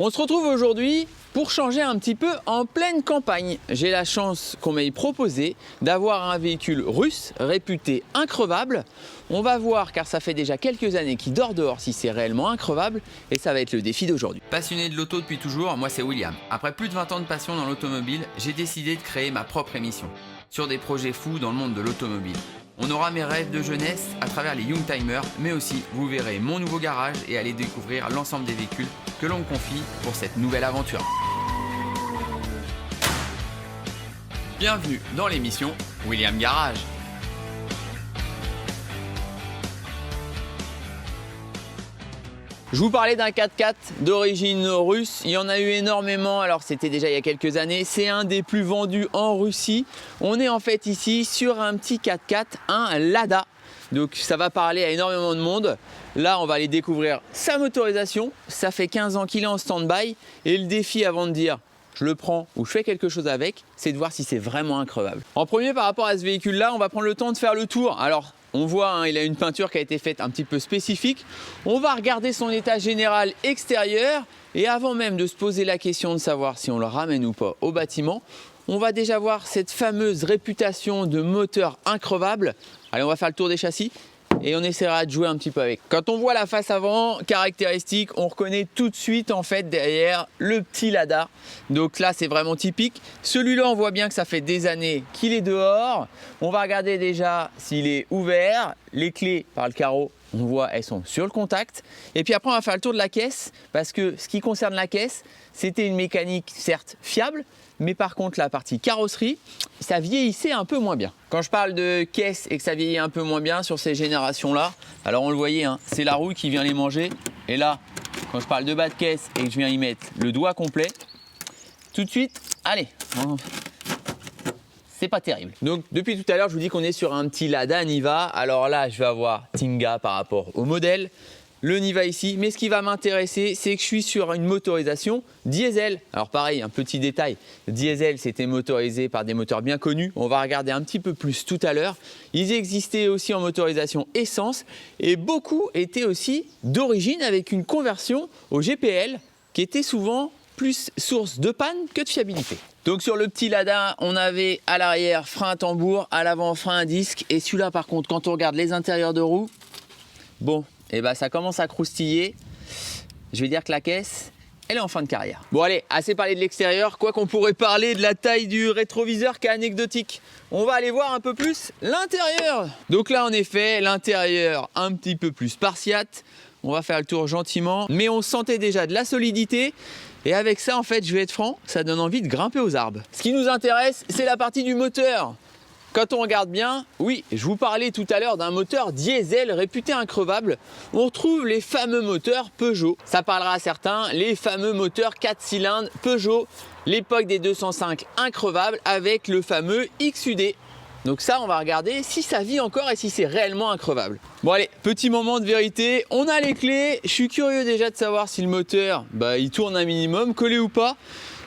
On se retrouve aujourd'hui pour changer un petit peu en pleine campagne. J'ai la chance qu'on m'ait proposé d'avoir un véhicule russe réputé increvable. On va voir, car ça fait déjà quelques années qu'il dort dehors, si c'est réellement increvable, et ça va être le défi d'aujourd'hui. Passionné de l'auto depuis toujours, moi c'est William. Après plus de 20 ans de passion dans l'automobile, j'ai décidé de créer ma propre émission sur des projets fous dans le monde de l'automobile. On aura mes rêves de jeunesse à travers les Youngtimers, mais aussi vous verrez mon nouveau garage et allez découvrir l'ensemble des véhicules que l'on me confie pour cette nouvelle aventure. Bienvenue dans l'émission William Garage. Je vous parlais d'un 4x4 d'origine russe, il y en a eu énormément, alors c'était déjà il y a quelques années, c'est un des plus vendus en Russie. On est en fait ici sur un petit 4x4, un Lada, donc ça va parler à énormément de monde. Là on va aller découvrir sa motorisation, ça fait 15 ans qu'il est en stand-by et le défi avant de dire je le prends ou je fais quelque chose avec, c'est de voir si c'est vraiment increvable. En premier, par rapport à ce véhicule là, on va prendre le temps de faire le tour. Alors on voit, il a une peinture qui a été faite un petit peu spécifique. On va regarder son état général extérieur et avant même de se poser la question de savoir si on le ramène ou pas au bâtiment, on va déjà voir cette fameuse réputation de moteur increvable. Allez, on va faire le tour des châssis et on essaiera de jouer un petit peu avec. Quand on voit la face avant, caractéristique, on reconnaît tout de suite en fait derrière le petit Lada. Donc là c'est vraiment typique. Celui-là on voit bien que ça fait des années qu'il est dehors. On va regarder déjà s'il est ouvert. Les clés par le carreau, on voit elles sont sur le contact. Et puis après on va faire le tour de la caisse parce que ce qui concerne la caisse, c'était une mécanique certes fiable, mais par contre la partie carrosserie, ça vieillissait un peu moins bien. Quand je parle de caisse et que ça vieillit un peu moins bien sur ces générations-là, alors on le voyait, hein, c'est la rouille qui vient les manger. Et là, quand je parle de bas de caisse et que je viens y mettre le doigt complet, tout de suite, allez, c'est pas terrible. Donc depuis tout à l'heure, je vous dis qu'on est sur un petit Lada Niva. Alors là, je vais avoir Tinga par rapport au modèle. Le Niva ici, mais ce qui va m'intéresser, c'est que je suis sur une motorisation diesel. Alors pareil, un petit détail, diesel c'était motorisé par des moteurs bien connus, on va regarder un petit peu plus tout à l'heure. Ils existaient aussi en motorisation essence et beaucoup étaient aussi d'origine avec une conversion au GPL qui était souvent plus source de panne que de fiabilité. Donc sur le petit Lada, on avait à l'arrière frein à tambour, à l'avant frein à disque et celui-là par contre, quand on regarde les intérieurs de roue, bon, et bah ça commence à croustiller. Je vais dire que la caisse, elle est en fin de carrière. Bon allez, assez parlé de l'extérieur, quoi qu'on pourrait parler de la taille du rétroviseur qui est anecdotique. On va aller voir un peu plus l'intérieur. Donc là en effet, l'intérieur un petit peu plus spartiate. On va faire le tour gentiment, mais on sentait déjà de la solidité. Et avec ça, en fait, je vais être franc, ça donne envie de grimper aux arbres. Ce qui nous intéresse, c'est la partie du moteur. Quand on regarde bien, oui, je vous parlais tout à l'heure d'un moteur diesel réputé increvable. On retrouve les fameux moteurs Peugeot. Ça parlera à certains, les fameux moteurs 4 cylindres Peugeot, l'époque des 205 increvables avec le fameux XUD. Donc ça, on va regarder si ça vit encore et si c'est réellement increvable. Bon allez, petit moment de vérité, on a les clés. Je suis curieux déjà de savoir si le moteur, il tourne un minimum, collé ou pas.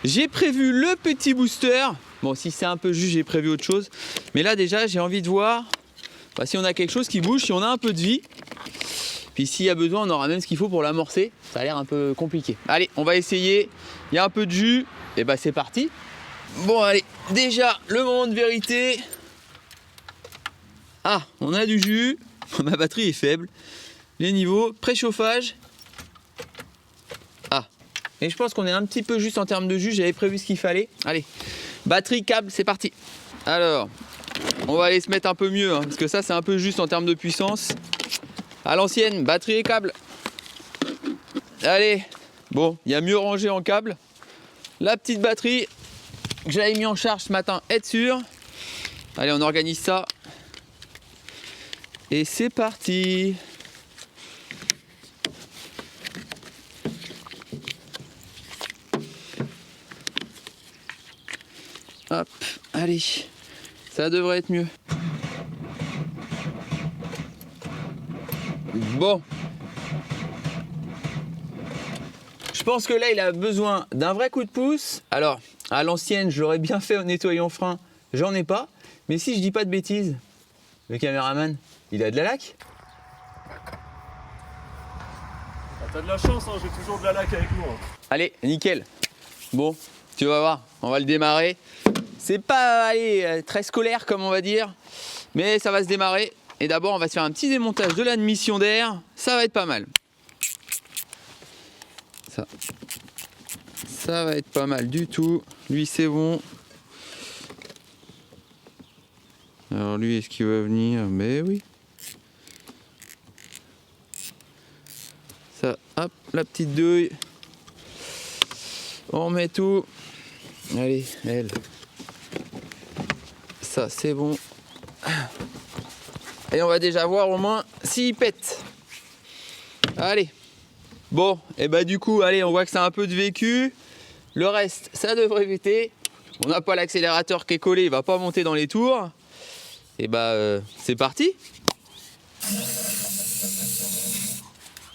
J'ai prévu le petit booster. Bon, si c'est un peu juste, j'ai prévu autre chose. Mais là, déjà, j'ai envie de voir si on a quelque chose qui bouge, si on a un peu de vie. Puis s'il y a besoin, on aura même ce qu'il faut pour l'amorcer. Ça a l'air un peu compliqué. Allez, on va essayer. Il y a un peu de jus. Et c'est parti. Bon, allez, déjà, le moment de vérité. Ah, on a du jus. Ma batterie est faible. Les niveaux, préchauffage. Ah, et je pense qu'on est un petit peu juste en termes de jus. J'avais prévu ce qu'il fallait. Allez. Batterie, câble, c'est parti. Alors, on va aller se mettre un peu mieux, parce que ça, c'est un peu juste en termes de puissance. À l'ancienne, batterie et câble. Allez, bon, il y a mieux rangé en câble. La petite batterie que j'avais mis en charge ce matin, être sûr. Allez, on organise ça. Et c'est parti. Hop, allez, ça devrait être mieux. Bon. Je pense que là, il a besoin d'un vrai coup de pouce. Alors, à l'ancienne, je l'aurais bien fait en nettoyant frein. J'en ai pas. Mais si je dis pas de bêtises, le caméraman, il a de la laque? T'as de la chance, hein, j'ai toujours de la laque avec moi. Allez, nickel. Bon, tu vas voir, on va le démarrer. C'est pas allez, très scolaire comme on va dire, mais ça va se démarrer. Et d'abord, on va se faire un petit démontage de l'admission d'air. Ça va être pas mal. Ça va être pas mal du tout. Lui, c'est bon. Alors lui, est-ce qu'il va venir? Mais oui. Ça, hop, la petite douille. On met tout. Allez, elle. Ça, c'est bon. Et on va déjà voir au moins s'il pète. Allez. Bon, et bah du coup, allez, on voit que c'est un peu de vécu. Le reste, ça devrait péter. On n'a pas l'accélérateur qui est collé, il va pas monter dans les tours. Et bah, c'est parti.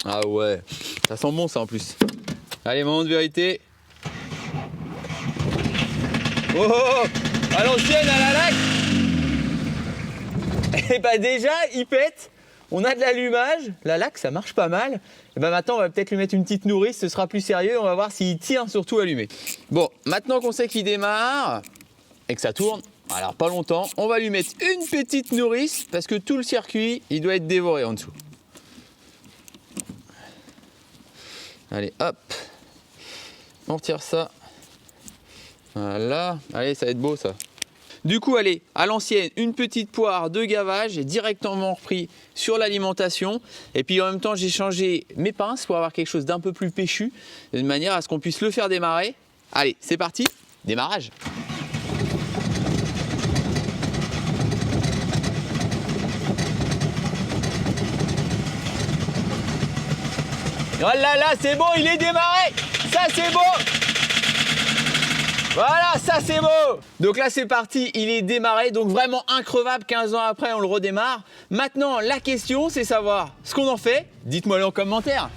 Ah ouais, ça sent bon ça en plus. Allez, moment de vérité. Oh, oh, oh, à l'ancienne, à la laque. Et bah déjà, il pète. On a de l'allumage. La laque, ça marche pas mal. Et bah maintenant, on va peut-être lui mettre une petite nourrice. Ce sera plus sérieux. On va voir s'il tient surtout allumé. Bon, maintenant qu'on sait qu'il démarre et que ça tourne, alors pas longtemps, on va lui mettre une petite nourrice parce que tout le circuit, il doit être dévoré en dessous. Allez, hop. On retire ça. Voilà. Allez, ça va être beau ça. Du coup, allez, à l'ancienne, une petite poire de gavage est directement repris sur l'alimentation. Et puis en même temps, j'ai changé mes pinces pour avoir quelque chose d'un peu plus péchu, de manière à ce qu'on puisse le faire démarrer. Allez, c'est parti, démarrage. Oh là là, c'est bon, il est démarré. Ça, c'est beau. Voilà, ça c'est beau. Donc là c'est parti, il est démarré, donc vraiment increvable, 15 ans après on le redémarre. Maintenant la question c'est savoir ce qu'on en fait, dites-moi-le en commentaire.